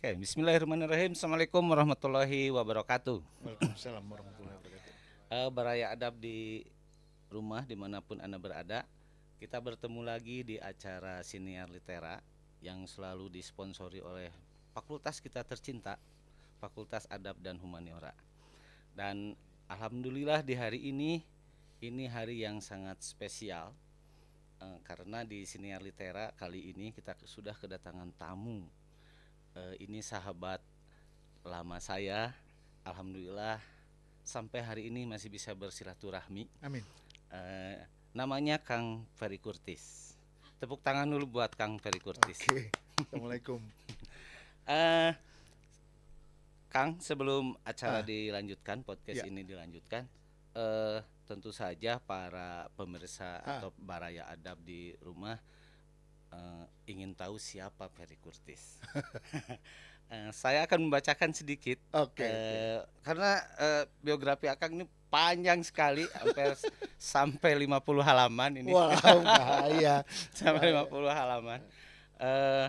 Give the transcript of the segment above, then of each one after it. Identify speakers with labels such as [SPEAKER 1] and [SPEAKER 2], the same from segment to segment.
[SPEAKER 1] Oke, bismillahirrahmanirrahim. Assalamualaikum warahmatullahi wabarakatuh.
[SPEAKER 2] Waalaikumsalam warahmatullahi wabarakatuh.
[SPEAKER 1] Baraya adab di rumah dimanapun Anda berada. Kita bertemu lagi di acara Siniar Litera yang selalu disponsori oleh fakultas kita tercinta, Fakultas Adab dan Humaniora. Dan alhamdulillah di hari ini hari yang sangat spesial karena di Siniar Litera kali ini kita sudah kedatangan tamu. Ini sahabat lama saya, alhamdulillah sampai hari ini masih bisa bersilaturahmi.
[SPEAKER 2] Amin.
[SPEAKER 1] Namanya Kang Ferry Kurtis. Tepuk tangan dulu buat Kang Ferry Kurtis.
[SPEAKER 2] Oke. Assalamualaikum.
[SPEAKER 1] Eh, Kang, sebelum acara
[SPEAKER 2] Ah,
[SPEAKER 1] dilanjutkan, podcast
[SPEAKER 2] ya.
[SPEAKER 1] ini dilanjutkan, tentu saja para pemirsa atau baraya adab di rumah ingin tahu siapa Ferry Kurtis. Saya akan membacakan sedikit
[SPEAKER 2] Oke.
[SPEAKER 1] karena biografi Akang ini panjang sekali sampai 50 halaman ini.
[SPEAKER 2] Wow, bahaya.
[SPEAKER 1] Sampai 50 halaman. Eh,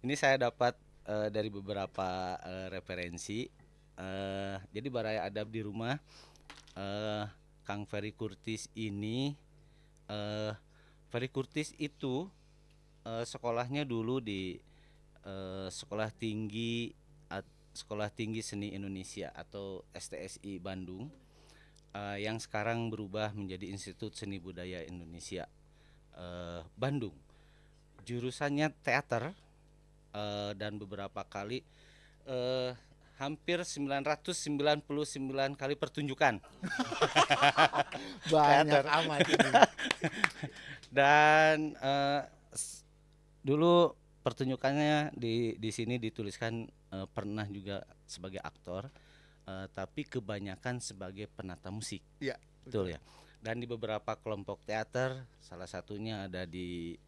[SPEAKER 1] ini saya dapat dari beberapa referensi. Jadi baraya adab di rumah, Kang Ferry Kurtis ini, Ferry Kurtis itu sekolahnya dulu di Sekolah Tinggi Seni Indonesia atau STSI Bandung, yang sekarang berubah menjadi Institut Seni Budaya Indonesia Bandung. Jurusannya teater, dan beberapa kali hampir 999 kali pertunjukan.
[SPEAKER 2] Banyak
[SPEAKER 1] Teater.
[SPEAKER 2] amat ini.
[SPEAKER 1] Dan dulu pertunjukannya di sini dituliskan pernah juga sebagai aktor, tapi kebanyakan sebagai penata musik.
[SPEAKER 2] Ya,
[SPEAKER 1] Betul ya. Dan di beberapa kelompok teater, salah satunya ada di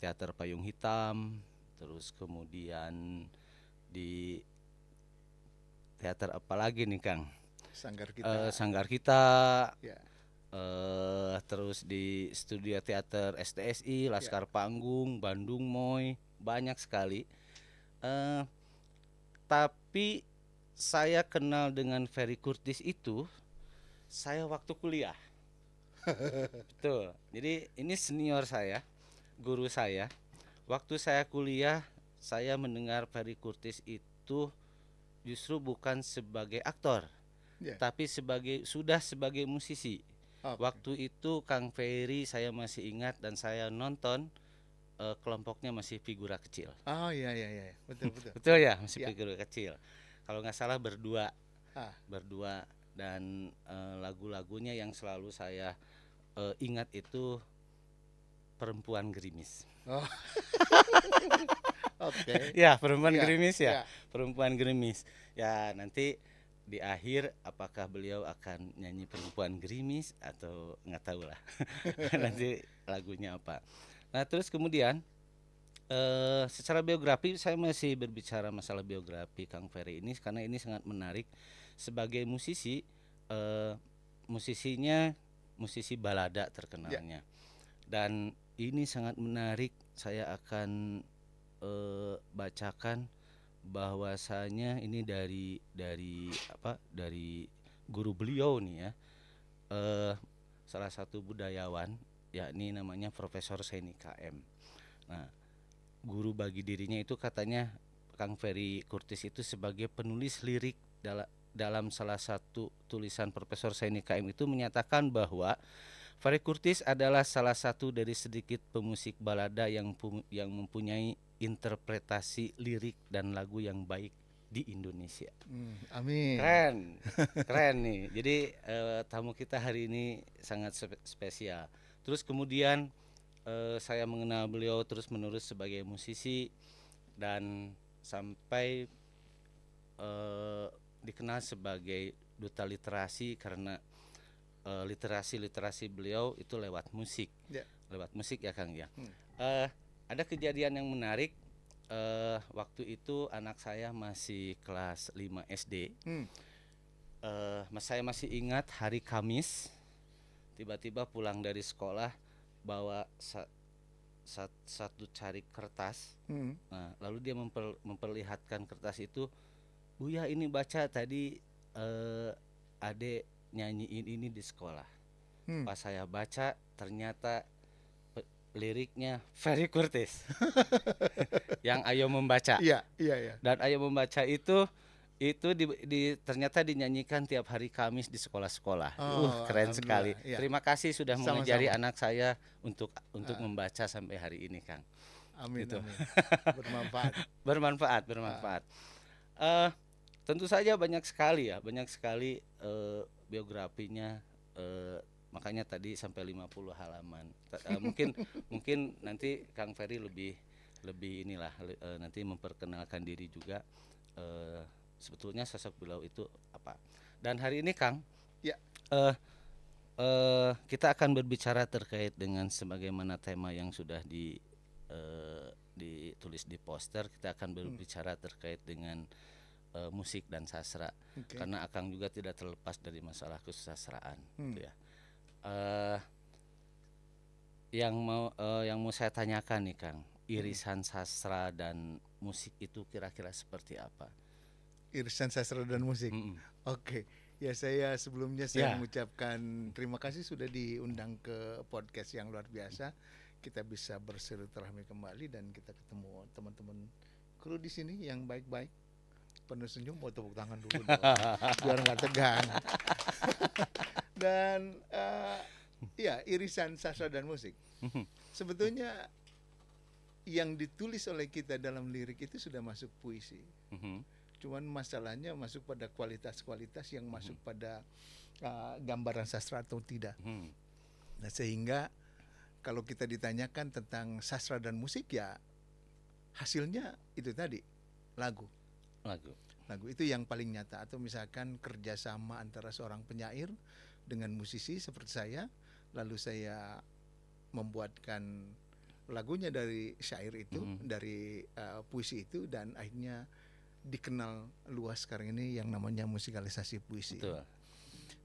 [SPEAKER 1] Teater Payung Hitam, terus kemudian di teater apa lagi nih Kang?
[SPEAKER 2] Sanggar kita.
[SPEAKER 1] Sanggar Kita,
[SPEAKER 2] Ya.
[SPEAKER 1] terus di studio teater STSI, Laskar Panggung, Bandung Moy, banyak sekali. Eh, tapi saya kenal dengan Ferry Kurtis itu saya waktu kuliah. Betul. Jadi ini senior saya, guru saya. Waktu saya kuliah, saya mendengar Ferry Kurtis itu justru bukan sebagai aktor,
[SPEAKER 2] Ya.
[SPEAKER 1] tapi sebagai musisi.
[SPEAKER 2] Oke.
[SPEAKER 1] Waktu itu Kang Ferry saya masih ingat dan saya nonton kelompoknya masih figura kecil.
[SPEAKER 2] Oh iya. Betul.
[SPEAKER 1] Betul ya, masih
[SPEAKER 2] Ya.
[SPEAKER 1] figura kecil. Kalau nggak salah berdua
[SPEAKER 2] Ah,
[SPEAKER 1] dan lagu-lagunya yang selalu saya ingat itu Perempuan Gerimis.
[SPEAKER 2] oh. Oke.
[SPEAKER 1] Ya, Perempuan
[SPEAKER 2] Ya,
[SPEAKER 1] Gerimis ya.
[SPEAKER 2] ya.
[SPEAKER 1] Perempuan Gerimis. Ya, nanti di akhir apakah beliau akan nyanyi Perempuan Gerimis atau nggak tahu lah. Nanti lagunya apa. Nah, terus kemudian secara biografi saya masih berbicara masalah biografi Kang Ferry ini karena ini sangat menarik sebagai musisi. Musisinya musisi balada terkenalnya. Dan ini sangat menarik. Saya akan bacakan bahwasanya ini dari guru beliau nih ya, salah satu budayawan, yakni namanya Profesor Seni KM. Nah, guru bagi dirinya itu katanya Kang Ferry Kurtis itu sebagai penulis lirik dalam salah satu tulisan Profesor Seni KM itu menyatakan bahwa Ferry Kurtis adalah salah satu dari sedikit pemusik balada yang mempunyai interpretasi lirik dan lagu yang baik di Indonesia.
[SPEAKER 2] Amin.
[SPEAKER 1] Keren nih. Jadi tamu kita hari ini sangat spesial. Terus kemudian saya mengenal beliau terus menerus sebagai musisi dan sampai dikenal sebagai duta literasi karena literasi beliau itu lewat musik.
[SPEAKER 2] Ya.
[SPEAKER 1] Lewat musik ya Kang ya. Ada kejadian yang menarik. Waktu itu anak saya masih kelas 5 SD. Saya masih ingat hari Kamis tiba-tiba pulang dari sekolah bawa satu cari kertas.
[SPEAKER 2] Hmm.
[SPEAKER 1] Nah, lalu dia memperlihatkan kertas itu, Buya ini baca tadi adek nyanyiin ini di sekolah.
[SPEAKER 2] Hmm.
[SPEAKER 1] Pas saya baca ternyata liriknya Ferry Curtis yang Ayo Membaca.
[SPEAKER 2] Iya, iya, iya.
[SPEAKER 1] Dan Ayo Membaca itu ternyata dinyanyikan tiap hari Kamis di sekolah-sekolah. Keren sekali.
[SPEAKER 2] Ya.
[SPEAKER 1] Terima kasih sudah
[SPEAKER 2] Sama-sama.
[SPEAKER 1] mengajari anak saya untuk membaca sampai hari ini, Kang.
[SPEAKER 2] Amin,
[SPEAKER 1] Gitu.
[SPEAKER 2] amin. Bermanfaat.
[SPEAKER 1] Bermanfaat. Tentu saja banyak sekali biografinya. Makanya tadi sampai 50 halaman. Mungkin nanti Kang Ferry lebih inilah nanti memperkenalkan diri juga. Sebetulnya sosok beliau itu apa? Dan hari ini, Kang,
[SPEAKER 2] Ya.
[SPEAKER 1] kita akan berbicara terkait dengan sebagaimana tema yang sudah ditulis di poster. Kita akan berbicara terkait dengan musik dan sastra. Karena Akang juga tidak terlepas dari masalah kesusastraan, gitu ya. Yang mau saya tanyakan nih, Kang, irisan sastra dan musik itu kira-kira seperti apa?
[SPEAKER 2] Irisan sastra dan musik. Oke. Ya, saya sebelumnya mengucapkan terima kasih sudah diundang ke podcast yang luar biasa. Kita bisa bersilaturahmi kembali dan kita ketemu teman-teman kru di sini yang baik-baik. Penuh senyum, mau tepuk tangan dulu dong, biar nggak tegang. Dan ya, irisan sastra dan musik. Sebetulnya yang ditulis oleh kita dalam lirik itu sudah masuk puisi. Cuman masalahnya masuk pada kualitas-kualitas yang masuk pada gambaran sastra atau tidak. Nah, sehingga kalau kita ditanyakan tentang sastra dan musik, ya hasilnya itu tadi, lagu itu yang paling nyata. Atau misalkan kerjasama antara seorang penyair dengan musisi seperti saya, lalu saya membuatkan lagunya dari syair itu, dari puisi itu, dan akhirnya dikenal luas sekarang ini yang namanya musikalisasi puisi.
[SPEAKER 1] Betul.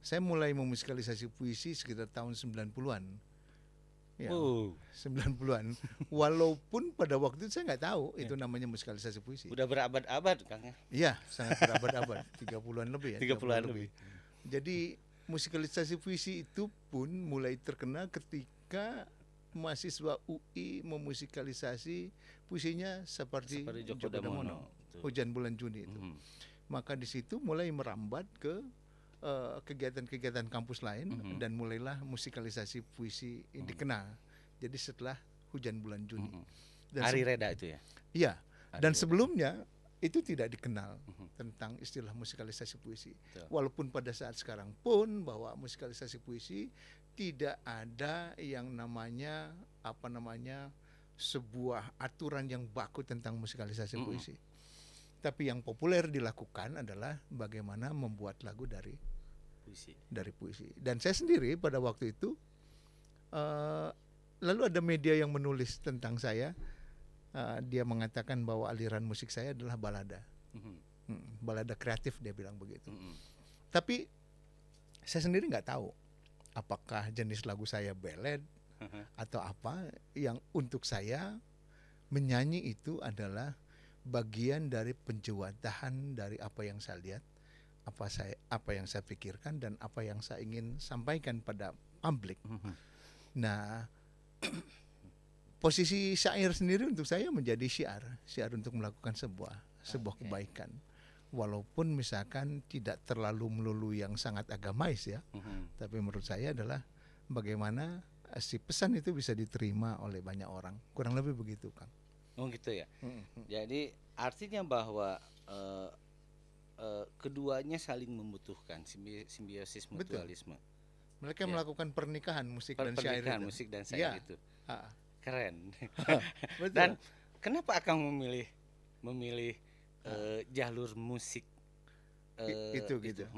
[SPEAKER 2] Saya mulai memusikalisasi puisi sekitar tahun 90-an. Ya, 90-an. Walaupun pada waktu itu saya nggak tahu itu namanya musikalisasi puisi.
[SPEAKER 1] Udah berabad-abad, Kang.
[SPEAKER 2] Iya, sangat berabad-abad. 30-an lebih ya.
[SPEAKER 1] 30-an lebih.
[SPEAKER 2] Jadi musikalisasi puisi itu pun mulai terkenal ketika mahasiswa UI memusikalisasi puisinya seperti
[SPEAKER 1] Djoko Damono.
[SPEAKER 2] Hujan Bulan Juni itu. Maka di situ mulai merambat ke kegiatan-kegiatan kampus lain dan mulailah musikalisasi puisi dikenal. Jadi setelah Hujan Bulan Juni. Dan
[SPEAKER 1] Ari Reda itu ya?
[SPEAKER 2] Iya. Dan sebelumnya itu tidak dikenal tentang istilah musikalisasi puisi. Walaupun pada saat sekarang pun bahwa musikalisasi puisi tidak ada yang namanya sebuah aturan yang baku tentang musikalisasi puisi. Tapi yang populer dilakukan adalah bagaimana membuat lagu dari puisi. Dan saya sendiri pada waktu itu lalu ada media yang menulis tentang saya. Dia mengatakan bahwa aliran musik saya adalah balada. Balada kreatif, dia bilang begitu. Tapi saya sendiri nggak tahu apakah jenis lagu saya ballad atau apa. Yang untuk saya menyanyi itu adalah bagian dari penjewatahan dari apa yang saya lihat, apa yang saya pikirkan, dan apa yang saya ingin sampaikan pada publik. Nah, posisi syair sendiri untuk saya menjadi syiar untuk melakukan sebuah kebaikan. Walaupun misalkan tidak terlalu melulu yang sangat agamais ya, tapi menurut saya adalah bagaimana si pesan itu bisa diterima oleh banyak orang. Kurang lebih begitu, Kang.
[SPEAKER 1] Oh gitu ya. Jadi artinya bahwa keduanya saling membutuhkan, simbiosis mutualisme.
[SPEAKER 2] Mereka melakukan pernikahan musik dan syair itu.
[SPEAKER 1] Musik dan syair itu. Keren.
[SPEAKER 2] Betul.
[SPEAKER 1] Dan kenapa Akang memilih jalur musik
[SPEAKER 2] itu gitu.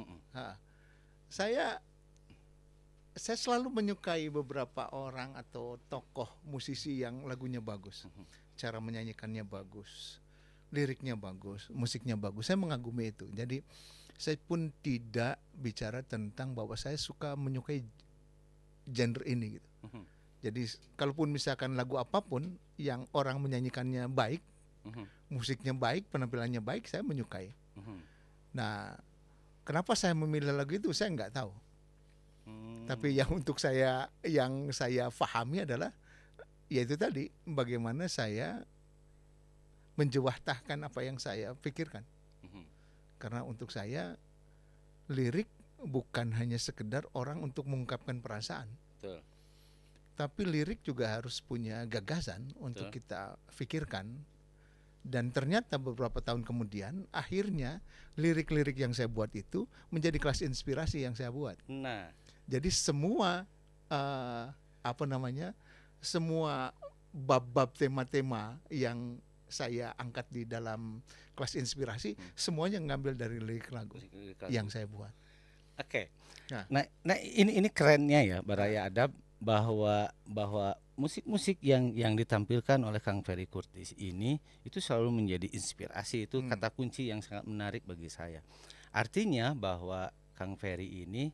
[SPEAKER 2] Saya selalu menyukai beberapa orang atau tokoh musisi yang lagunya bagus, cara menyanyikannya bagus, liriknya bagus, musiknya bagus. Saya mengagumi itu. Jadi saya pun tidak bicara tentang bahwa saya suka menyukai genre ini gitu. Jadi kalaupun misalkan lagu apapun yang orang menyanyikannya baik, musiknya baik, penampilannya baik, saya menyukai. Nah, kenapa saya memilih lagu itu saya nggak tahu. Tapi yang untuk saya, yang saya pahami adalah yaitu tadi, bagaimana saya menjewahkan apa yang saya pikirkan. Karena untuk saya lirik bukan hanya sekedar orang untuk mengungkapkan perasaan.
[SPEAKER 1] Betul.
[SPEAKER 2] Tapi lirik juga harus punya gagasan untuk kita pikirkan. Dan ternyata beberapa tahun kemudian akhirnya lirik-lirik yang saya buat itu menjadi kelas inspirasi yang saya buat.
[SPEAKER 1] Nah,
[SPEAKER 2] jadi semua semua bab-bab tema-tema yang saya angkat di dalam kelas inspirasi semuanya ngambil dari lirik lagu yang saya buat.
[SPEAKER 1] Oke. Nah ini kerennya ya Baraya Adab, bahwa musik-musik yang ditampilkan oleh Kang Ferry Curtis ini itu selalu menjadi inspirasi. Itu kata kunci yang sangat menarik bagi saya. Artinya bahwa Kang Ferry ini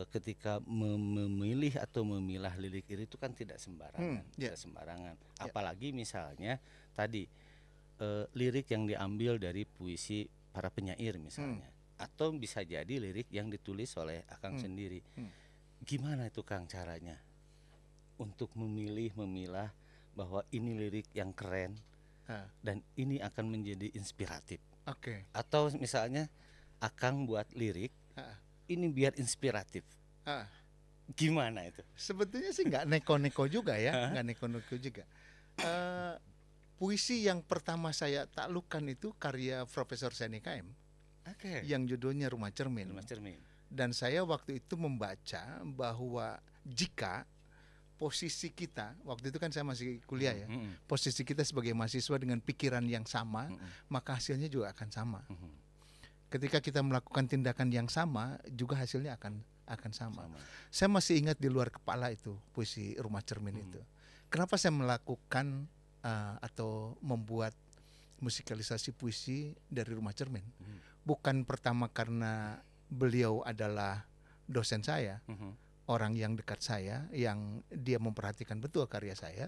[SPEAKER 1] ketika memilih atau memilah lirik itu kan tidak sembarangan, tidak sembarangan. Apalagi misalnya tadi lirik yang diambil dari puisi para penyair misalnya, atau bisa jadi lirik yang ditulis oleh Akang sendiri. Gimana itu Kang caranya untuk memilah bahwa ini lirik yang keren dan ini akan menjadi inspiratif? Atau misalnya Akang buat lirik ini biar inspiratif. Gimana itu?
[SPEAKER 2] Sebetulnya sih nggak neko-neko juga ya, nggak neko-neko juga. Puisi yang pertama saya taklukkan itu karya Profesor Senika M, yang judulnya Rumah Cermin. Dan saya waktu itu membaca bahwa jika posisi kita, waktu itu kan saya masih kuliah ya, posisi kita sebagai mahasiswa dengan pikiran yang sama, maka hasilnya juga akan sama. Ketika kita melakukan tindakan yang sama, juga hasilnya akan sama. Saya masih ingat di luar kepala itu puisi Rumah Cermin itu. Kenapa saya melakukan atau membuat musikalisasi puisi dari Rumah Cermin? Bukan pertama karena beliau adalah dosen saya, orang yang dekat saya, yang dia memperhatikan betul karya saya.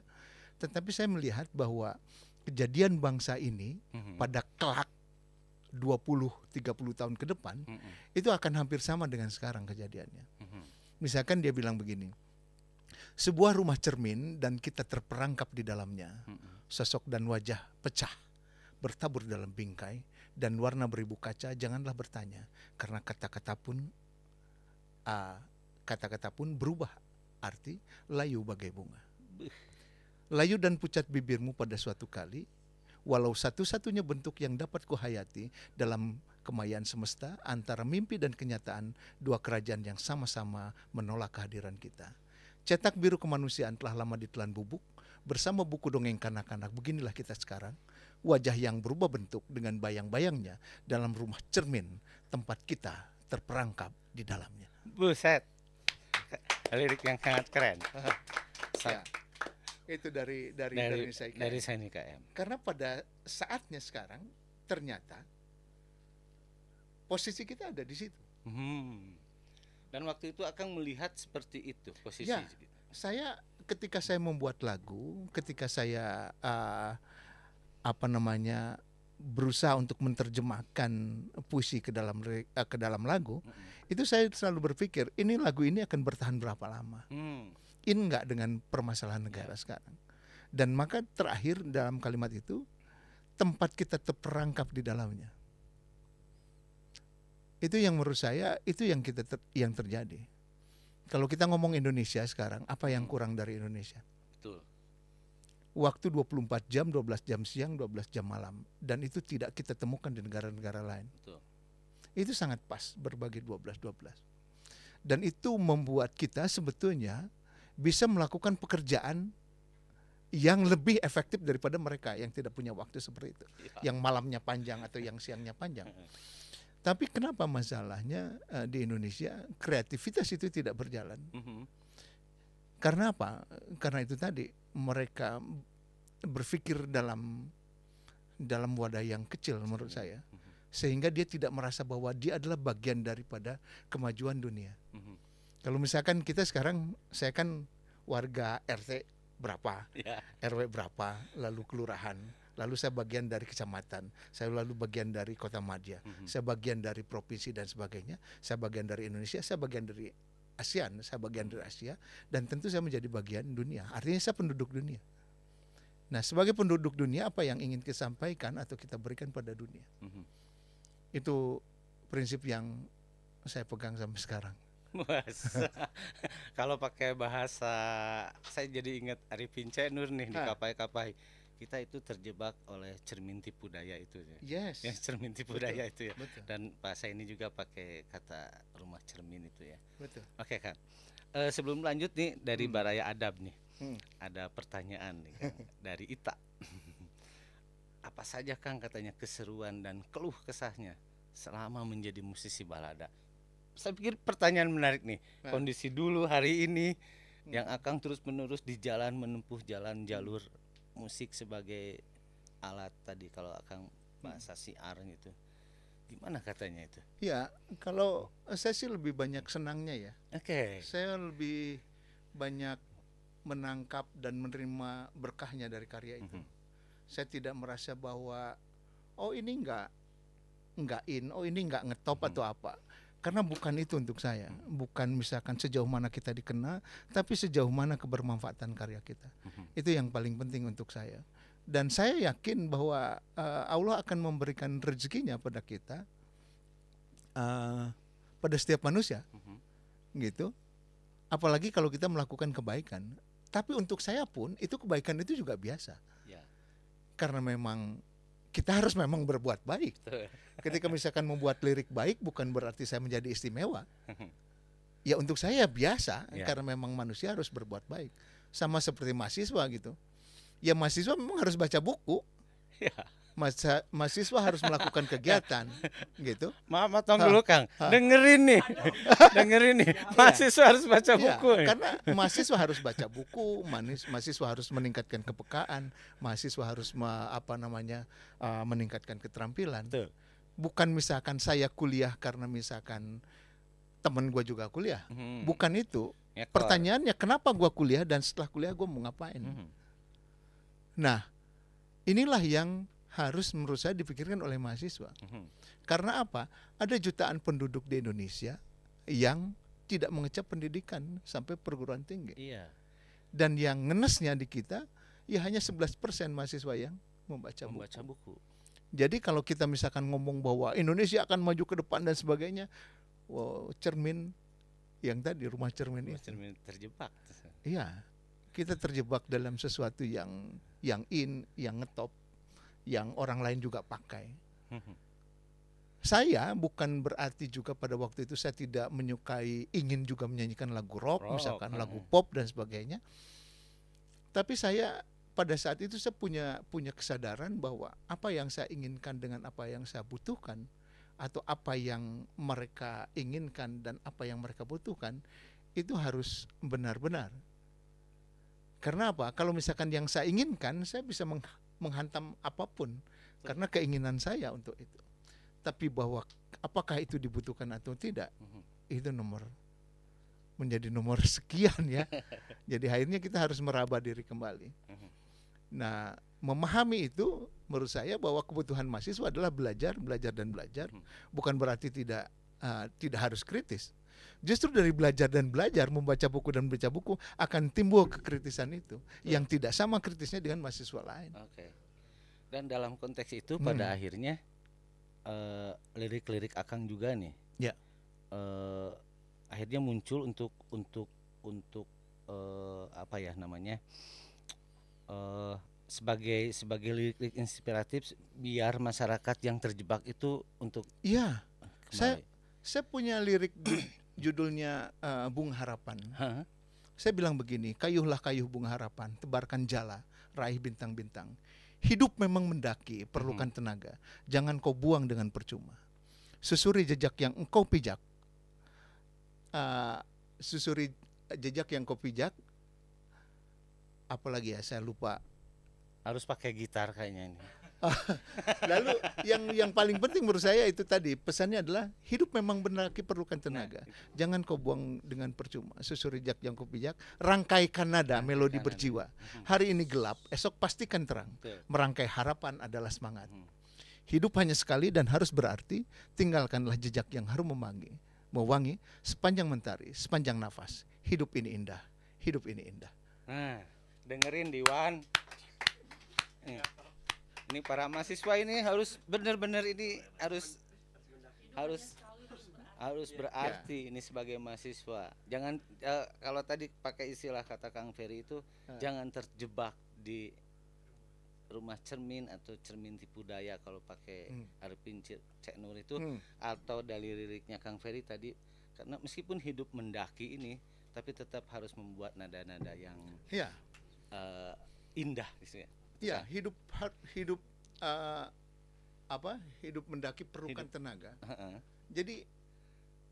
[SPEAKER 2] Tetapi saya melihat bahwa kejadian bangsa ini pada kelak 20-30 tahun ke depan itu akan hampir sama dengan sekarang kejadiannya. Misalkan dia bilang begini, sebuah rumah cermin dan kita terperangkap di dalamnya, sosok dan wajah pecah, bertabur dalam bingkai dan warna beribu kaca, janganlah bertanya karena kata-kata pun berubah arti, layu bagai bunga. Layu dan pucat bibirmu pada suatu kali, walau satu-satunya bentuk yang dapat kuhayati dalam kemayan semesta, antara mimpi dan kenyataan, dua kerajaan yang sama-sama menolak kehadiran kita. Cetak biru kemanusiaan telah lama ditelan bubuk, bersama buku dongeng kanak-kanak, beginilah kita sekarang, wajah yang berubah bentuk dengan bayang-bayangnya dalam rumah cermin, tempat kita terperangkap di dalamnya.
[SPEAKER 1] Buset, lirik yang sangat keren.
[SPEAKER 2] Ya. Itu dari Senika M. Karena pada saatnya sekarang ternyata posisi kita ada di situ.
[SPEAKER 1] Dan waktu itu akan melihat seperti itu posisi.
[SPEAKER 2] Ya, saya ketika saya membuat lagu, ketika saya berusaha untuk menerjemahkan puisi ke dalam lagu, itu saya selalu berpikir ini lagu ini akan bertahan berapa lama. In nggak dengan permasalahan negara sekarang. Dan maka terakhir dalam kalimat itu, tempat kita terperangkap di dalamnya. Itu yang menurut saya, itu yang yang terjadi. Kalau kita ngomong Indonesia sekarang, apa yang kurang dari Indonesia?
[SPEAKER 1] Betul.
[SPEAKER 2] Waktu 24 jam, 12 jam siang, 12 jam malam. Dan itu tidak kita temukan di negara-negara lain.
[SPEAKER 1] Betul.
[SPEAKER 2] Itu sangat pas, berbagi 12-12. Dan itu membuat kita sebetulnya bisa melakukan pekerjaan yang lebih efektif daripada mereka yang tidak punya waktu seperti itu, yang malamnya panjang atau yang siangnya panjang. Tapi kenapa masalahnya di Indonesia kreativitas itu tidak berjalan? Karena apa? Karena itu tadi, mereka berpikir dalam wadah yang kecil menurut saya, sehingga dia tidak merasa bahwa dia adalah bagian daripada kemajuan dunia. Kalau misalkan kita sekarang, saya kan warga RT berapa,
[SPEAKER 1] Ya.
[SPEAKER 2] RW berapa, lalu kelurahan, lalu saya bagian dari kecamatan, saya lalu bagian dari kota madya, saya bagian dari provinsi dan sebagainya, saya bagian dari Indonesia, saya bagian dari ASEAN, saya bagian dari Asia, dan tentu saya menjadi bagian dunia. Artinya saya penduduk dunia. Nah, sebagai penduduk dunia, apa yang ingin kita sampaikan atau kita berikan pada dunia? Itu prinsip yang saya pegang sampai sekarang.
[SPEAKER 1] Kalau pakai bahasa, saya jadi ingat Arifin C. Nur nih di Kapai-Kapai. Kita itu terjebak oleh cermin tipu daya itu ya.
[SPEAKER 2] Yes.
[SPEAKER 1] Ya, cermin tipu
[SPEAKER 2] Betul.
[SPEAKER 1] daya itu ya.
[SPEAKER 2] Betul.
[SPEAKER 1] Dan bahasa ini juga pakai kata rumah cermin itu ya.
[SPEAKER 2] Betul.
[SPEAKER 1] Oke Kang. Sebelum lanjut nih dari Baraya Adab nih. Ada pertanyaan nih Kang dari Ita. Apa saja Kang katanya keseruan dan keluh kesahnya selama menjadi musisi balada? Saya pikir pertanyaan menarik nih. Kondisi dulu hari ini yang Akang terus menerus di jalan menempuh jalan jalur musik sebagai alat tadi kalau Akang bahasa siar gitu. Gimana katanya itu?
[SPEAKER 2] Ya, kalau saya sih lebih banyak senangnya ya.
[SPEAKER 1] Oke.
[SPEAKER 2] Saya lebih banyak menangkap dan menerima berkahnya dari karya itu. Saya tidak merasa bahwa oh ini enggak in, oh ini enggak ngetop atau apa. Karena bukan itu untuk saya, bukan misalkan sejauh mana kita dikenal, tapi sejauh mana kebermanfaatan karya kita. Itu yang paling penting untuk saya. Dan saya yakin bahwa Allah akan memberikan rezekinya pada kita, pada setiap manusia, gitu. Apalagi kalau kita melakukan kebaikan. Tapi untuk saya pun itu kebaikan itu juga biasa, karena memang kita harus memang berbuat baik. Ketika misalkan membuat lirik baik bukan berarti saya menjadi istimewa. Ya untuk saya biasa, karena memang manusia harus berbuat baik. Sama seperti mahasiswa gitu. Ya mahasiswa memang harus baca buku. Mahasiswa harus melakukan kegiatan gitu.
[SPEAKER 1] Maaf potong dulu Kang. Dengerin nih. Dengerin nih. Mahasiswa harus baca buku.
[SPEAKER 2] Karena mahasiswa harus baca buku, mahasiswa harus meningkatkan kepekaan, mahasiswa harus meningkatkan keterampilan.
[SPEAKER 1] Betul.
[SPEAKER 2] Bukan misalkan saya kuliah karena misalkan temen gue juga kuliah. Bukan itu. Pertanyaannya kenapa gue kuliah dan setelah kuliah gue mau ngapain? Nah, inilah yang harus menurut saya dipikirkan oleh mahasiswa. Karena apa? Ada jutaan penduduk di Indonesia yang tidak mengecap pendidikan sampai perguruan tinggi. Dan yang ngenesnya di kita ya hanya 11% mahasiswa yang membaca buku. Jadi kalau kita misalkan ngomong bahwa Indonesia akan maju ke depan dan sebagainya, cermin yang tadi rumah cermin itu.
[SPEAKER 1] Cermin terjebak.
[SPEAKER 2] Iya, kita terjebak dalam sesuatu yang in, yang ngetop, yang orang lain juga pakai. Saya bukan berarti juga pada waktu itu saya tidak menyukai, ingin juga menyanyikan lagu rock, misalkan lagu pop dan sebagainya. Tapi saya pada saat itu saya punya kesadaran bahwa apa yang saya inginkan dengan apa yang saya butuhkan, atau apa yang mereka inginkan dan apa yang mereka butuhkan, itu harus benar-benar. Karena apa? Kalau misalkan yang saya inginkan, saya bisa menghantam apapun karena keinginan saya untuk itu. Tapi bahwa apakah itu dibutuhkan atau tidak, itu menjadi nomor sekian ya. Jadi akhirnya kita harus meraba diri kembali. Nah, memahami itu menurut saya bahwa kebutuhan mahasiswa adalah belajar dan belajar. Bukan berarti tidak harus kritis. Justru dari belajar dan belajar, membaca buku dan baca buku akan timbul kekritisan itu yang tidak sama kritisnya dengan mahasiswa lain.
[SPEAKER 1] Dan dalam konteks itu pada akhirnya lirik-lirik Akang juga nih, akhirnya muncul untuk apa ya namanya, sebagai lirik inspiratif biar masyarakat yang terjebak itu untuk saya punya lirik judulnya Bunga Harapan. Saya bilang begini, kayuhlah kayuh bunga harapan, tebarkan jala, raih bintang-bintang. Hidup memang mendaki, perlukan tenaga. Jangan kau buang dengan percuma. Susuri jejak yang engkau pijak. Susuri jejak yang kau pijak. Apalagi ya, saya lupa. Harus pakai gitar kayaknya ini.
[SPEAKER 2] Lalu yang paling penting menurut saya itu tadi pesannya adalah hidup memang benar perlukan tenaga. Jangan kau buang dengan percuma. Susurijak yang kupijak, rangkaikan nada melodi berjiwa. Hari ini gelap, esok pastikan terang. Merangkai harapan adalah semangat. Hidup hanya sekali dan harus berarti. Tinggalkanlah jejak yang harum mewangi sepanjang mentari, sepanjang nafas. Hidup ini indah. Hidup ini indah.
[SPEAKER 1] Nah, dengerin Diwan. Ini para mahasiswa ini harus benar-benar ini harus berarti ini sebagai mahasiswa. Jangan kalau tadi pakai istilah kata Kang Ferry itu jangan terjebak di rumah cermin atau cermin tipu daya kalau pakai Arifin Cek Nur itu atau dari liriknya Kang Ferry tadi, karena meskipun hidup mendaki ini tapi tetap harus membuat nada-nada yang indah gitu ya.
[SPEAKER 2] Iya, hidup hidup mendaki perlukan tenaga. Jadi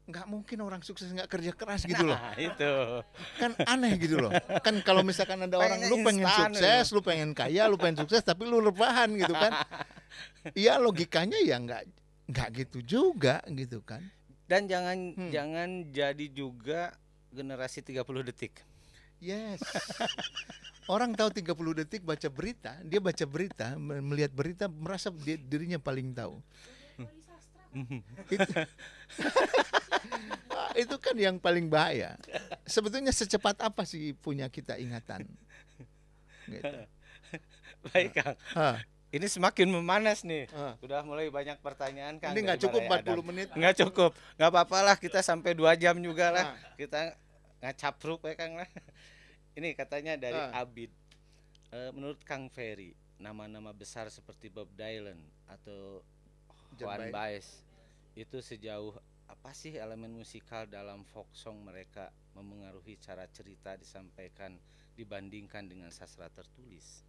[SPEAKER 2] nggak mungkin orang sukses nggak kerja keras gitu loh.
[SPEAKER 1] Itu
[SPEAKER 2] kan aneh gitu loh. Kan kalau misalkan ada orang lu pengen sukses, lu pengen kaya, lu pengen sukses tapi lu rebahan gitu kan. Iya, logikanya ya nggak gitu juga gitu kan.
[SPEAKER 1] Dan jangan jadi juga generasi 30 detik.
[SPEAKER 2] Yes. Orang tahu 30 detik baca berita, dia baca berita, melihat berita merasa dirinya paling tahu. Itu kan yang paling bahaya. Sebetulnya secepat apa sih punya kita ingatan? Gitu.
[SPEAKER 1] Baik Kang. Ini semakin memanas nih. Sudah mulai banyak pertanyaan Kang.
[SPEAKER 2] Ini nggak cukup 40 menit.
[SPEAKER 1] Nggak cukup. Nggak apa-apa lah, kita sampai 2 jam juga lah. Kita ngacapruk ya Kang lah. Ini katanya dari Abid. Menurut Kang Ferry, nama-nama besar seperti Bob Dylan atau Joan Baez itu sejauh apa sih elemen musikal dalam folk song mereka memengaruhi cara cerita disampaikan dibandingkan dengan sastra tertulis?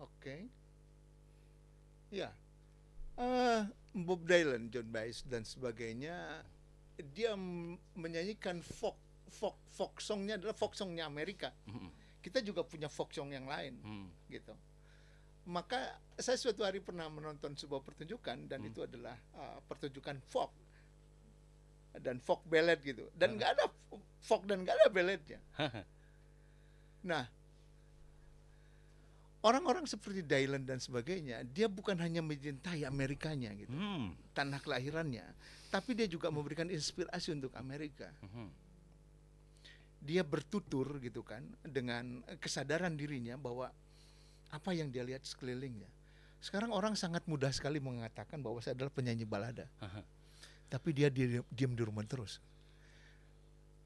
[SPEAKER 2] Oke. Ya. Bob Dylan, Joan Baez dan sebagainya, dia menyanyikan folk songnya adalah folk songnya Amerika. Kita juga punya folk song yang lain, gitu. Maka saya suatu hari pernah menonton sebuah pertunjukan dan itu adalah pertunjukan folk dan folk ballad gitu. Dan nggak ada folk dan nggak ada balladnya. Nah, orang-orang seperti Dylan dan sebagainya, dia bukan hanya mencintai Amerikanya gitu, tanah kelahirannya, tapi dia juga memberikan inspirasi untuk Amerika. Dia bertutur gitu kan dengan kesadaran dirinya bahwa apa yang dia lihat sekelilingnya. Sekarang orang sangat mudah sekali mengatakan bahwa saya adalah penyanyi balada. Tapi dia diam di rumah terus.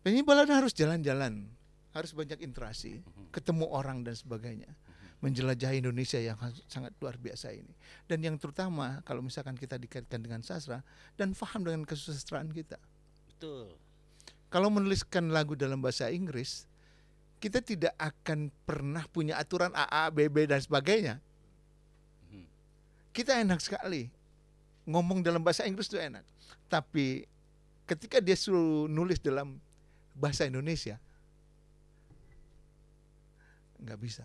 [SPEAKER 2] Penyanyi balada harus jalan-jalan, harus banyak interaksi, ketemu orang dan sebagainya. Menjelajahi Indonesia yang sangat luar biasa ini. Dan yang terutama kalau misalkan kita dikaitkan dengan sastra dan paham dengan kesusastraan kita.
[SPEAKER 1] Betul.
[SPEAKER 2] Kalau menuliskan lagu dalam bahasa Inggris, kita tidak akan pernah punya aturan AA, BB dan sebagainya. Kita enak sekali ngomong dalam bahasa Inggris itu enak. Tapi ketika dia suruh nulis dalam bahasa Indonesia, nggak bisa.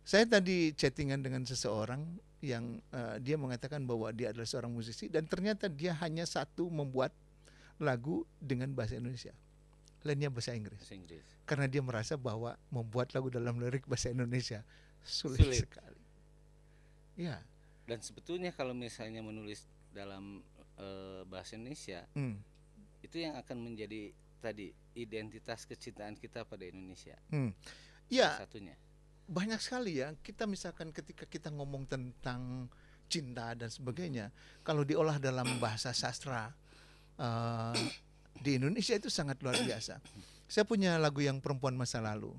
[SPEAKER 2] Saya tadi chattingan dengan seseorang yang dia mengatakan bahwa dia adalah seorang musisi dan ternyata dia hanya satu membuat lagu dengan bahasa Indonesia, lainnya bahasa Inggris. Karena dia merasa bahwa membuat lagu dalam lirik bahasa Indonesia sulit sekali. Ya.
[SPEAKER 1] Dan sebetulnya kalau misalnya menulis dalam bahasa Indonesia, itu yang akan menjadi tadi identitas kecintaan kita pada Indonesia.
[SPEAKER 2] Ya.
[SPEAKER 1] Satunya.
[SPEAKER 2] Banyak sekali ya. Kita misalkan ketika kita ngomong tentang cinta dan sebagainya, kalau diolah dalam bahasa sastra di Indonesia itu sangat luar biasa. Saya punya lagu yang Perempuan Masa Lalu.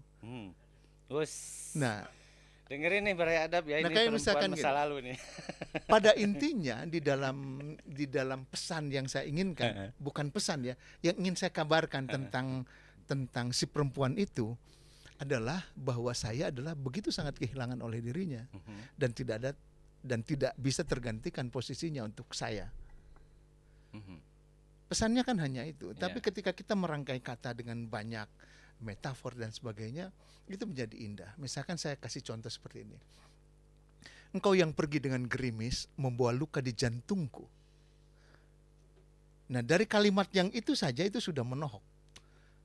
[SPEAKER 1] Nah, dengerin nih beradab ya, ini Perempuan Masa Lalu nih.
[SPEAKER 2] Pada intinya di dalam pesan yang saya inginkan, bukan pesan ya, yang ingin saya kabarkan tentang si perempuan itu adalah bahwa saya adalah begitu sangat kehilangan oleh dirinya dan tidak bisa tergantikan posisinya untuk saya. Pesannya kan hanya itu. Tapi ketika kita merangkai kata dengan banyak metafor dan sebagainya, itu menjadi indah. Misalkan saya kasih contoh seperti ini. Engkau yang pergi dengan gerimis membawa luka di jantungku. Nah, dari kalimat yang itu saja itu sudah menohok.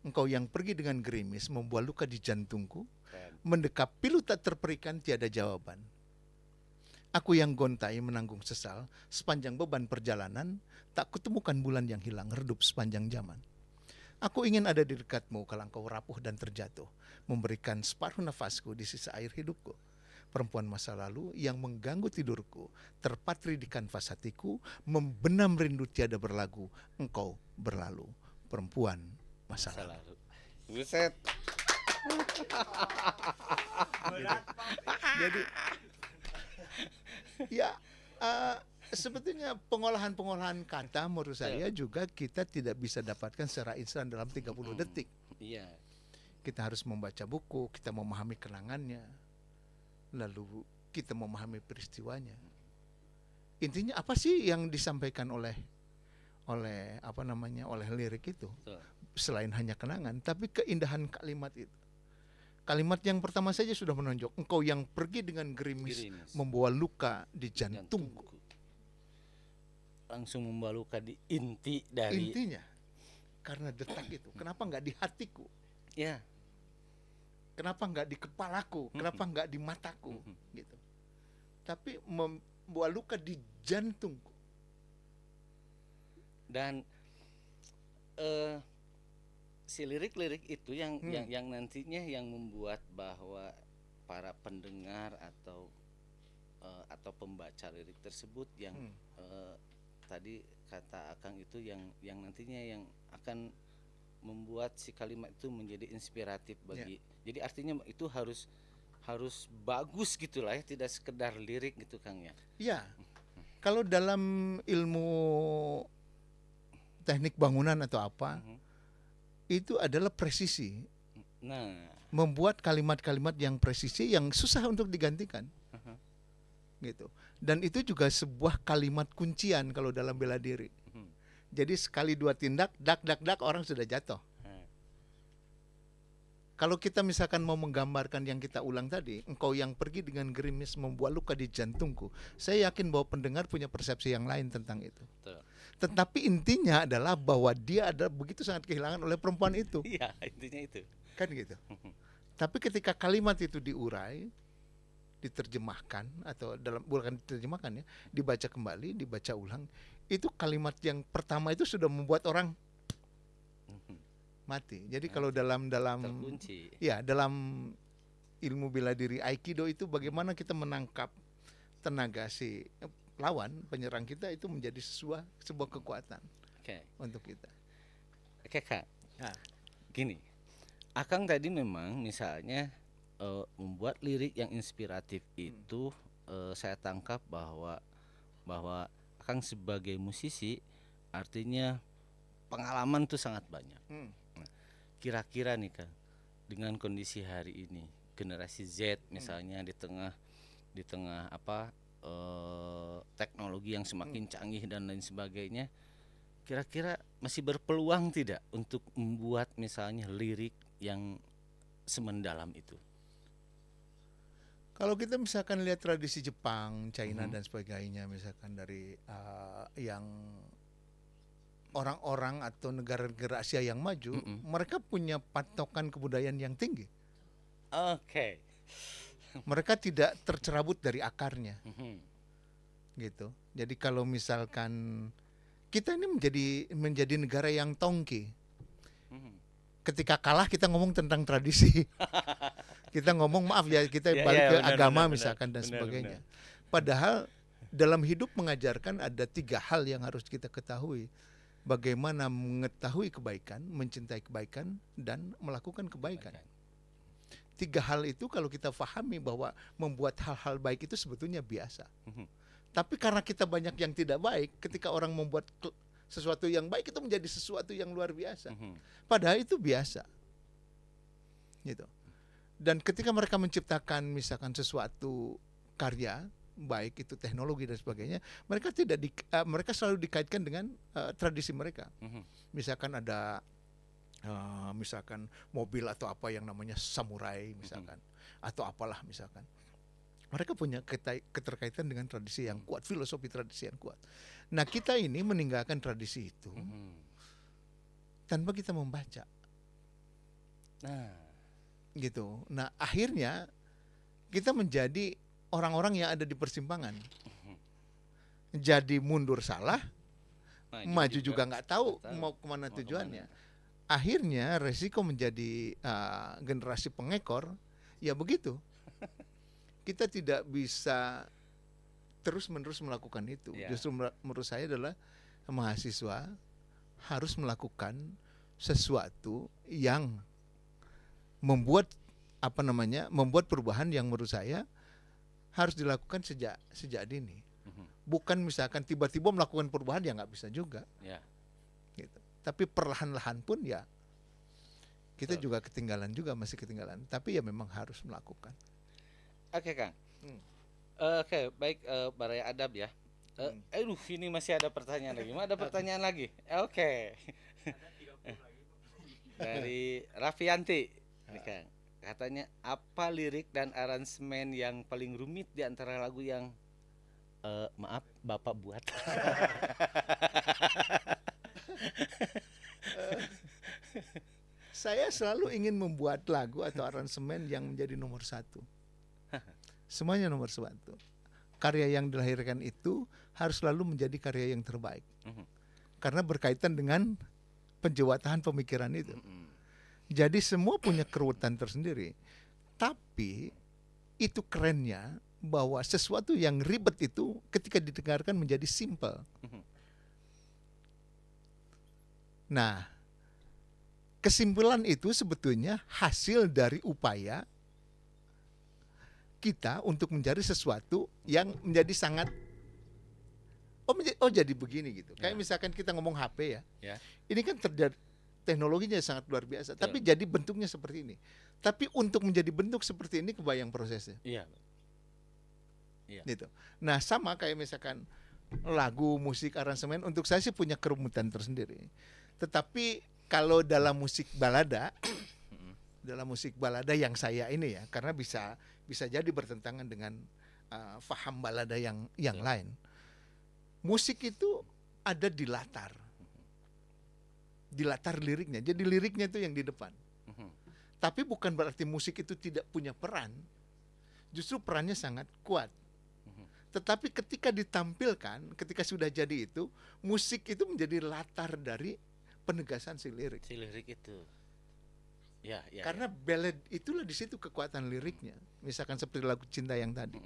[SPEAKER 2] Engkau yang pergi dengan gerimis membawa luka di jantungku, mendekap pilu tak terperikan tiada jawaban. Aku yang gontai menanggung sesal sepanjang beban perjalanan, tak kutemukan bulan yang hilang redup sepanjang zaman. Aku ingin ada di dekatmu kalau engkau rapuh dan terjatuh, memberikan separuh nafasku di sisa air hidupku. Perempuan masa lalu yang mengganggu tidurku, terpatri di kanvas hatiku, membenam rindu tiada berlagu, engkau berlalu. Perempuan masa lalu.
[SPEAKER 1] Buset.
[SPEAKER 2] Jadi ya sebetulnya pengolahan kata menurut saya juga kita tidak bisa dapatkan secara instan dalam 30 detik.
[SPEAKER 1] Iya.
[SPEAKER 2] Kita harus membaca buku, kita memahami kenangannya, lalu kita memahami peristiwanya. Intinya apa sih yang disampaikan oleh lirik itu? Selain hanya kenangan, tapi keindahan kalimat itu. Kalimat yang pertama saja sudah menonjok. Engkau yang pergi dengan gerimis membawa luka di jantungku.
[SPEAKER 1] Langsung membawa luka di intinya.
[SPEAKER 2] Karena detak itu. Kenapa nggak di hatiku?
[SPEAKER 1] Ya.
[SPEAKER 2] Kenapa nggak di kepalaku? Kenapa nggak di mataku? Gitu. Tapi membawa luka di jantungku.
[SPEAKER 1] Dan si lirik-lirik itu yang nantinya yang membuat bahwa para pendengar atau pembaca lirik tersebut yang tadi kata Akang itu yang nantinya yang akan membuat si kalimat itu menjadi inspiratif bagi. Jadi artinya itu harus bagus gitulah ya, tidak sekedar lirik gitu Kang ya.
[SPEAKER 2] Iya. Kalau dalam ilmu teknik bangunan atau apa, itu adalah presisi.
[SPEAKER 1] Nah,
[SPEAKER 2] membuat kalimat-kalimat yang presisi yang susah untuk digantikan. Gitu. Dan itu juga sebuah kalimat kuncian kalau dalam bela diri. Jadi sekali dua tindak, dak orang sudah jatuh. Kalau kita misalkan mau menggambarkan yang kita ulang tadi, engkau yang pergi dengan gerimis membuat luka di jantungku, saya yakin bahwa pendengar punya persepsi yang lain tentang itu.
[SPEAKER 1] betul.
[SPEAKER 2] Tetapi intinya adalah bahwa dia ada begitu sangat kehilangan oleh perempuan itu.
[SPEAKER 1] Iya, intinya itu.
[SPEAKER 2] Kan gitu. Tapi ketika kalimat itu diurai, diterjemahkan atau bukan diterjemahkan ya, dibaca kembali, dibaca ulang, itu kalimat yang pertama itu sudah membuat orang mati. Jadi kalau dalam
[SPEAKER 1] terkunci.
[SPEAKER 2] Ya, dalam ilmu bela diri Aikido itu bagaimana kita menangkap tenaga si lawan penyerang kita itu menjadi sebuah kekuatan untuk kita.
[SPEAKER 1] Oke Kak. Nah, gini. Akang tadi memang misalnya membuat lirik yang inspiratif itu saya tangkap bahwa Akang sebagai musisi artinya pengalaman tuh sangat banyak. Nah, kira-kira nih Kang, dengan kondisi hari ini generasi Z misalnya di tengah teknologi yang semakin canggih dan lain sebagainya, kira-kira masih berpeluang tidak untuk membuat misalnya lirik yang semendalam itu?
[SPEAKER 2] Kalau kita misalkan lihat tradisi Jepang, China dan sebagainya, misalkan dari yang orang-orang atau negara-negara Asia yang maju, mereka punya patokan kebudayaan yang tinggi.
[SPEAKER 1] Oke.
[SPEAKER 2] Mereka tidak tercerabut dari akarnya, gitu. Jadi kalau misalkan kita ini menjadi negara yang tongki, ketika kalah kita ngomong tentang tradisi, kita ngomong maaf ya kita balik ke agama misalkan dan sebagainya. Padahal dalam hidup mengajarkan ada 3 hal yang harus kita ketahui. Bagaimana mengetahui kebaikan, mencintai kebaikan, dan melakukan kebaikan. 3 hal itu kalau kita pahami bahwa membuat hal-hal baik itu sebetulnya biasa. Tapi karena kita banyak yang tidak baik, ketika orang membuat sesuatu yang baik itu menjadi sesuatu yang luar biasa. Padahal itu biasa. Gitu. Dan ketika mereka menciptakan misalkan sesuatu karya, baik itu teknologi dan sebagainya, mereka selalu dikaitkan dengan tradisi mereka. Misalkan ada misalkan mobil atau apa yang namanya samurai misalkan, atau apalah misalkan. Mereka punya keterkaitan dengan tradisi yang kuat, filosofi tradisi yang kuat. Nah, kita ini meninggalkan tradisi itu tanpa kita membaca.
[SPEAKER 1] Nah,
[SPEAKER 2] gitu. Nah, akhirnya kita menjadi orang-orang yang ada di persimpangan. Jadi mundur salah, maju juga nggak tahu mau kemana tujuannya. Akhirnya resiko menjadi generasi pengekor, ya begitu. Kita tidak bisa terus-menerus melakukan itu. Justru menurut saya adalah mahasiswa harus melakukan sesuatu yang membuat membuat perubahan yang menurut saya harus dilakukan sejak dini. Bukan misalkan tiba-tiba melakukan perubahan, ya nggak bisa juga. Gitu. Tapi perlahan-lahan pun ya kita juga ketinggalan juga, masih ketinggalan. Tapi ya memang harus melakukan.
[SPEAKER 1] Oke, Kang. Oke, baik, Baraya Adab ya. Ini masih ada pertanyaan lagi. Ada pertanyaan lagi. Oke. Dari Raffianti, Kang. Katanya, apa lirik dan aransemen yang paling rumit di antara lagu yang maaf Bapak buat?
[SPEAKER 2] Saya selalu ingin membuat lagu atau aransemen yang menjadi nomor satu. Semuanya nomor satu. Karya yang dilahirkan itu harus selalu menjadi karya yang terbaik. Karena berkaitan dengan penjewatahan pemikiran itu. Jadi semua punya keruwetan tersendiri. Tapi itu kerennya bahwa sesuatu yang ribet itu ketika didengarkan menjadi simple. Nah, kesimpulan itu sebetulnya hasil dari upaya kita untuk mencari sesuatu yang menjadi sangat jadi begini gitu. Kayak misalkan kita ngomong HP ya. Ini kan terjadi teknologinya sangat luar biasa, tapi jadi bentuknya seperti ini. Tapi untuk menjadi bentuk seperti ini kebayang prosesnya. Gitu. Nah, sama kayak misalkan lagu, musik, aransemen, untuk saya sih punya kerumutan tersendiri. Tetapi kalau dalam musik balada yang saya ini ya, karena bisa jadi bertentangan dengan faham balada yang lain. Musik itu ada di latar liriknya. Jadi liriknya itu yang di depan. Tapi bukan berarti musik itu tidak punya peran. Justru perannya sangat kuat. Tetapi ketika ditampilkan, ketika sudah jadi itu, musik itu menjadi latar dari penegasan si lirik.
[SPEAKER 1] Si lirik itu.
[SPEAKER 2] Karena ballad itulah di situ kekuatan liriknya. Misalkan seperti lagu Cinta yang tadi.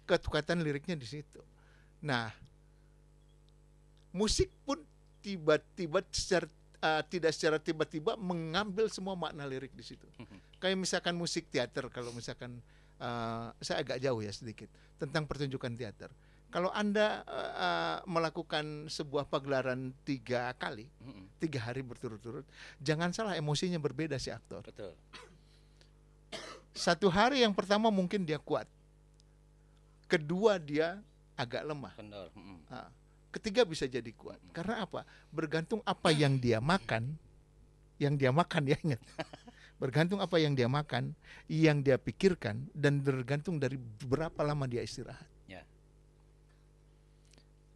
[SPEAKER 2] Kekuatan liriknya di situ. Nah, musik pun tiba-tiba tidak secara tiba-tiba mengambil semua makna lirik di situ. Kayak misalkan musik teater, kalau misalkan saya agak jauh ya sedikit tentang pertunjukan teater. Kalau Anda melakukan sebuah pagelaran 3 hari berturut-turut, jangan salah, emosinya berbeda si aktor.
[SPEAKER 1] Betul.
[SPEAKER 2] Satu hari yang pertama mungkin dia kuat, kedua dia agak lemah, ketiga bisa jadi kuat. Karena apa? Bergantung apa yang dia makan ya ingat. Bergantung apa yang dia makan, yang dia pikirkan, dan bergantung dari berapa lama dia istirahat.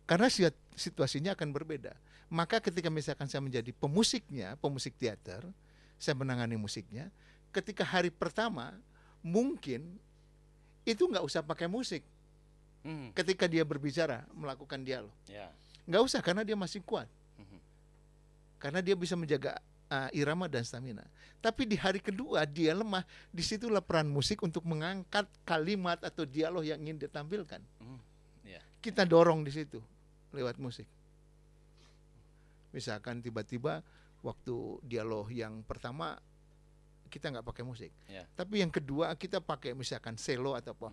[SPEAKER 2] Karena situasinya akan berbeda. Maka ketika misalkan saya menjadi pemusik teater, saya menangani musiknya, ketika hari pertama mungkin itu nggak usah pakai musik. Ketika dia berbicara, melakukan dialog, nggak usah, karena dia masih kuat. Karena dia bisa menjaga irama dan stamina. Tapi di hari kedua dia lemah. Disitulah peran musik untuk mengangkat kalimat atau dialog yang ingin ditampilkan. Kita dorong di situ lewat musik. Misalkan tiba-tiba waktu dialog yang pertama kita nggak pakai musik, tapi yang kedua kita pakai misalkan selo atau apa.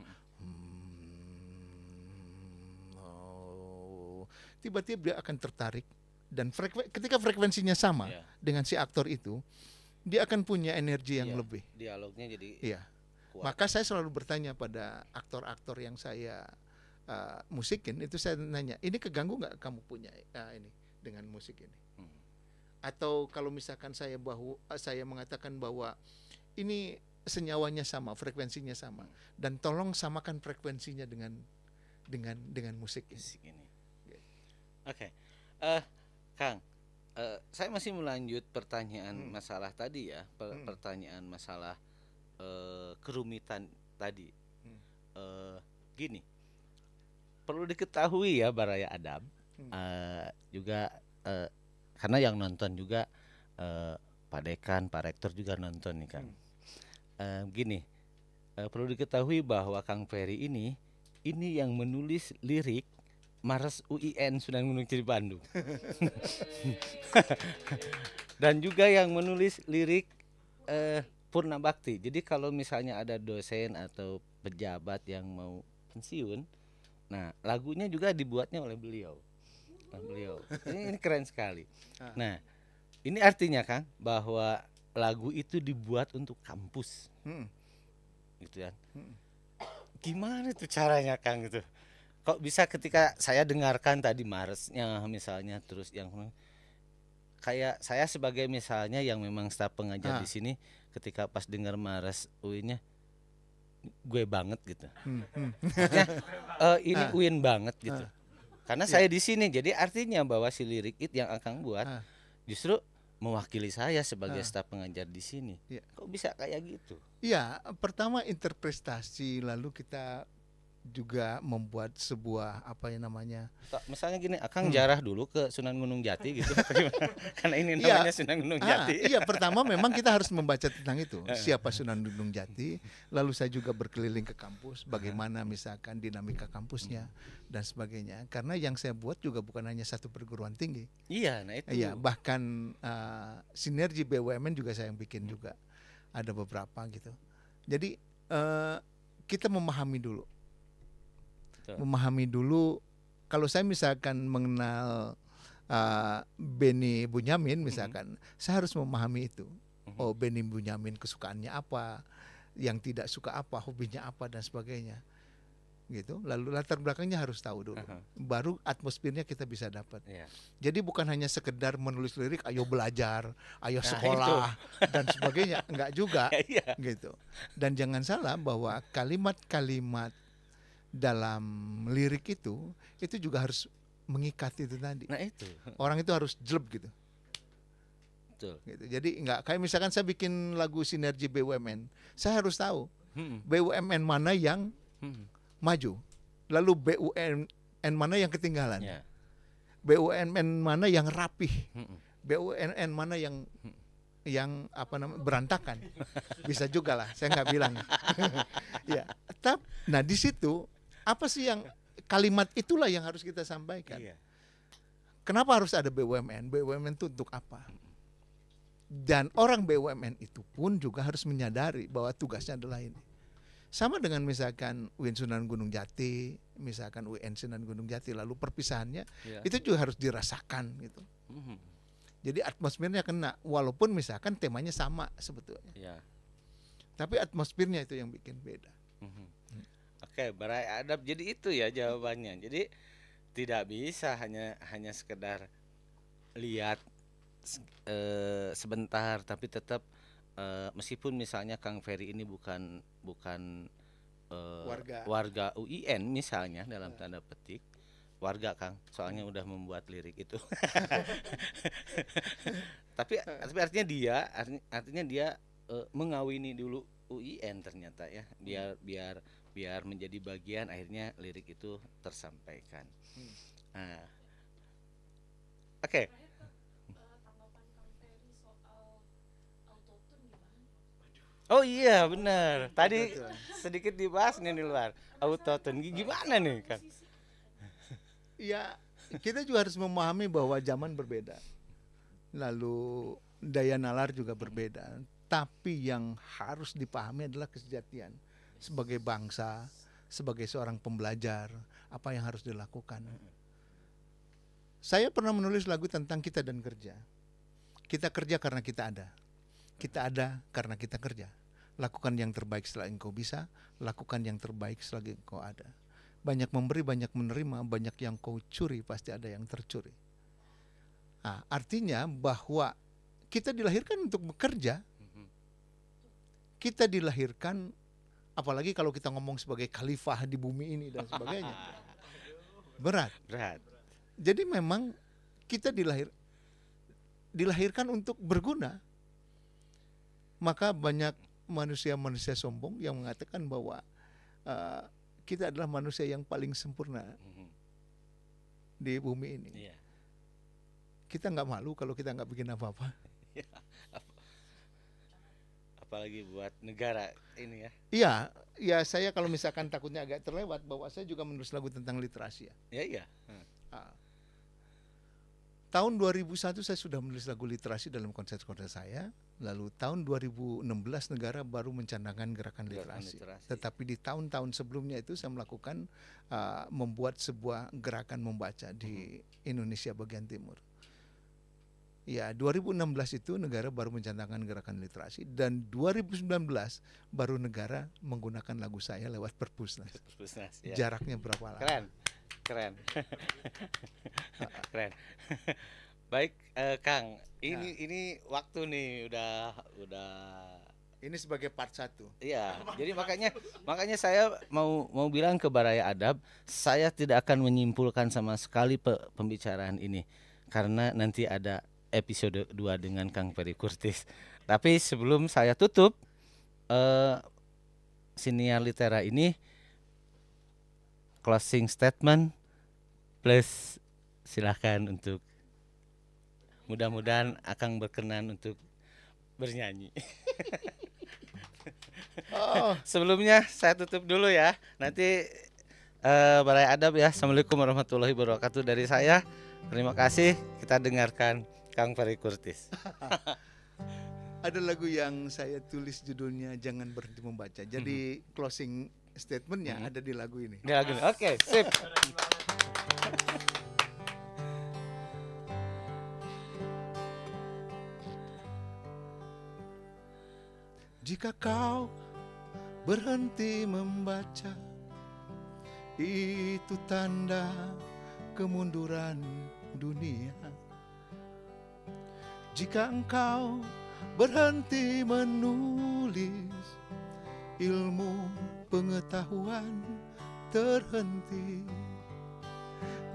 [SPEAKER 2] Tiba-tiba dia akan tertarik, dan ketika frekuensinya sama dengan si aktor itu, dia akan punya energi yang lebih.
[SPEAKER 1] Dialognya jadi kuat.
[SPEAKER 2] Maka saya selalu bertanya pada aktor-aktor yang saya musikin itu, saya nanya, ini keganggu nggak kamu punya ini dengan musik ini? Atau kalau misalkan saya mengatakan bahwa ini senyawanya sama, frekuensinya sama, dan tolong samakan frekuensinya dengan musik ini.
[SPEAKER 1] Oke. Kang, saya masih melanjut pertanyaan masalah tadi ya, pertanyaan masalah kerumitan tadi. Gini, perlu diketahui ya Baraya Adab, juga karena yang nonton juga Pak Dekan, Pak Rektor juga nonton nih Kang. Gini, perlu diketahui bahwa Kang Ferry ini yang menulis lirik Mars UIN Sunan Gunung Jati Bandung. Dan juga yang menulis lirik Purna Bakti. Jadi kalau misalnya ada dosen atau pejabat yang mau pensiun, nah lagunya juga dibuatnya oleh beliau. Nah, beliau ini keren sekali. Nah, ini artinya Kang bahwa lagu itu dibuat untuk kampus, gitu kan? Gimana tuh caranya Kang gitu? Kok bisa ketika saya dengarkan tadi Marsnya misalnya, terus yang kayak saya sebagai misalnya yang memang staf pengajar di sini, ketika pas dengar Mars UIN-nya gue banget gitu. Maksudnya, ini UIN banget gitu. Karena saya di sini, jadi artinya bahwa si lirik itu yang akan buat justru mewakili saya sebagai staf pengajar di sini. Kok bisa kayak gitu?
[SPEAKER 2] Iya, pertama interpretasi, lalu kita juga membuat sebuah apa yang namanya,
[SPEAKER 1] misalnya gini, Akang jarah dulu ke Sunan Gunung Jati gitu. Karena ini namanya Sunan Gunung Jati.
[SPEAKER 2] Iya, pertama memang kita harus membaca tentang itu, siapa Sunan Gunung Jati. Lalu saya juga berkeliling ke kampus, bagaimana misalkan dinamika kampusnya dan sebagainya. Karena yang saya buat juga bukan hanya satu perguruan tinggi.
[SPEAKER 1] Iya, nah itu.
[SPEAKER 2] Iya, bahkan sinergi BUMN juga saya yang bikin juga, ada beberapa gitu. Jadi kita memahami dulu. Kalau saya misalkan mengenal Benny Bunyamin misalkan, saya harus memahami itu. Oh, Benny Bunyamin kesukaannya apa, yang tidak suka apa, hobinya apa dan sebagainya, gitu. Lalu latar belakangnya harus tahu dulu, baru atmosfernya kita bisa dapat. Jadi bukan hanya sekedar menulis lirik, ayo belajar, ayo sekolah dan sebagainya, enggak juga, gitu. Dan jangan salah bahwa kalimat-kalimat dalam lirik itu juga harus mengikat itu tadi.
[SPEAKER 1] Nah itu.
[SPEAKER 2] Orang itu harus jelek gitu.
[SPEAKER 1] Betul.
[SPEAKER 2] Gitu. Jadi enggak kayak misalkan saya bikin lagu sinergi BUMN, saya harus tahu BUMN mana yang maju, lalu BUMN mana yang ketinggalan, BUMN mana yang rapih, BUMN mana yang apa namanya berantakan. Bisa juga lah, saya nggak bilang. Ya, nah di situ apa sih yang kalimat itulah yang harus kita sampaikan. Kenapa harus ada BUMN? BUMN itu untuk apa? Dan orang BUMN itu pun juga harus menyadari bahwa tugasnya adalah ini. Sama dengan misalkan UIN Sunan Gunung Jati, misalkan UIN Sunan Gunung Jati, lalu perpisahannya itu juga harus dirasakan gitu. Jadi atmosfernya kena, walaupun misalkan temanya sama sebetulnya. Tapi atmosfernya itu yang bikin beda.
[SPEAKER 1] Oke, Baraya Adab. Jadi itu ya jawabannya. Jadi tidak bisa hanya sekedar lihat sebentar, tapi tetap meskipun misalnya Kang Ferry ini bukan warga UIN misalnya dalam tanda petik, warga Kang, soalnya udah membuat lirik itu. tapi artinya dia mengawini dulu UIN ternyata ya, biar menjadi bagian akhirnya lirik itu tersampaikan. Oke. Oh iya benar. Tadi sedikit dibahas nih di luar. Autotune gimana nih Kang?
[SPEAKER 2] Ya, kita juga harus memahami bahwa zaman berbeda. Lalu daya nalar juga berbeda. Tapi yang harus dipahami adalah kesejatian. Sebagai bangsa, sebagai seorang pembelajar, apa yang harus dilakukan. Saya pernah menulis lagu tentang kita dan kerja. Kita kerja karena kita ada. Kita ada karena kita kerja. Lakukan yang terbaik selagi engkau bisa, lakukan yang terbaik selagi engkau ada. Banyak memberi, banyak menerima, banyak yang kau curi, pasti ada yang tercuri. Artinya bahwa kita dilahirkan untuk bekerja. kita dilahirkan, apalagi kalau kita ngomong sebagai khalifah di bumi ini dan sebagainya, berat. Jadi memang kita dilahirkan untuk berguna. Maka banyak manusia-manusia sombong yang mengatakan bahwa kita adalah manusia yang paling sempurna di bumi ini. Kita nggak malu kalau kita nggak bikin apa-apa.
[SPEAKER 1] Apalagi buat negara ini ya.
[SPEAKER 2] Iya, ya saya kalau misalkan takutnya agak terlewat bahwa saya juga menulis lagu tentang literasi ya.
[SPEAKER 1] Iya.
[SPEAKER 2] Tahun 2001 saya sudah menulis lagu literasi dalam konser-konser saya. Lalu tahun 2016 negara baru mencanangkan gerakan literasi. Tetapi di tahun-tahun sebelumnya itu saya melakukan membuat sebuah gerakan membaca di Indonesia bagian timur. Ya, 2016 itu negara baru mencanangkan gerakan literasi, dan 2019 baru negara menggunakan lagu saya lewat Perpusnas. Ya. Jaraknya berapa lama?
[SPEAKER 1] Keren. Keren. Baik, Kang. Ini waktu nih udah
[SPEAKER 2] ini sebagai part 1.
[SPEAKER 1] Iya, jadi makanya saya mau bilang ke Baraya Adab, saya tidak akan menyimpulkan sama sekali pembicaraan ini karena nanti ada episode 2 dengan Kang Ferry Kurtis. Tapi sebelum saya tutup Siniar Litera ini, closing statement plus silahkan untuk, mudah-mudahan Akang berkenan untuk bernyanyi. Sebelumnya saya tutup dulu ya. Nanti Baraya Adab ya. Assalamualaikum warahmatullahi wabarakatuh dari saya. Terima kasih. Kita dengarkan Kang Ferry Kurtis.
[SPEAKER 2] Ada lagu yang saya tulis judulnya Jangan Berhenti Membaca. Jadi closing statementnya ada di lagu ini.
[SPEAKER 1] Di lagu ini. Oke, sip.
[SPEAKER 2] Jika kau berhenti membaca, itu tanda kemunduran dunia. Jika engkau berhenti menulis, ilmu pengetahuan terhenti.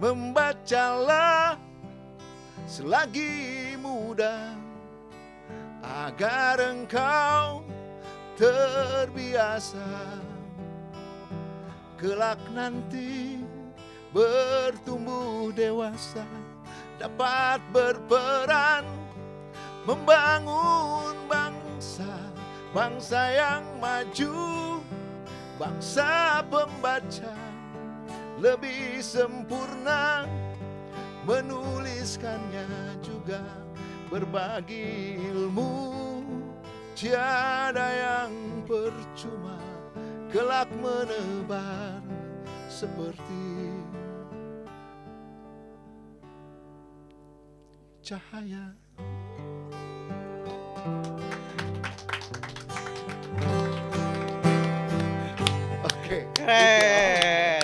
[SPEAKER 2] Membacalah selagi muda, agar engkau terbiasa. Kelak nanti bertumbuh dewasa, dapat berperan membangun bangsa yang maju, bangsa pembaca lebih sempurna, menuliskannya juga berbagi ilmu. Tiada yang percuma, kelak menebar seperti cahaya. Oke,
[SPEAKER 1] Keren.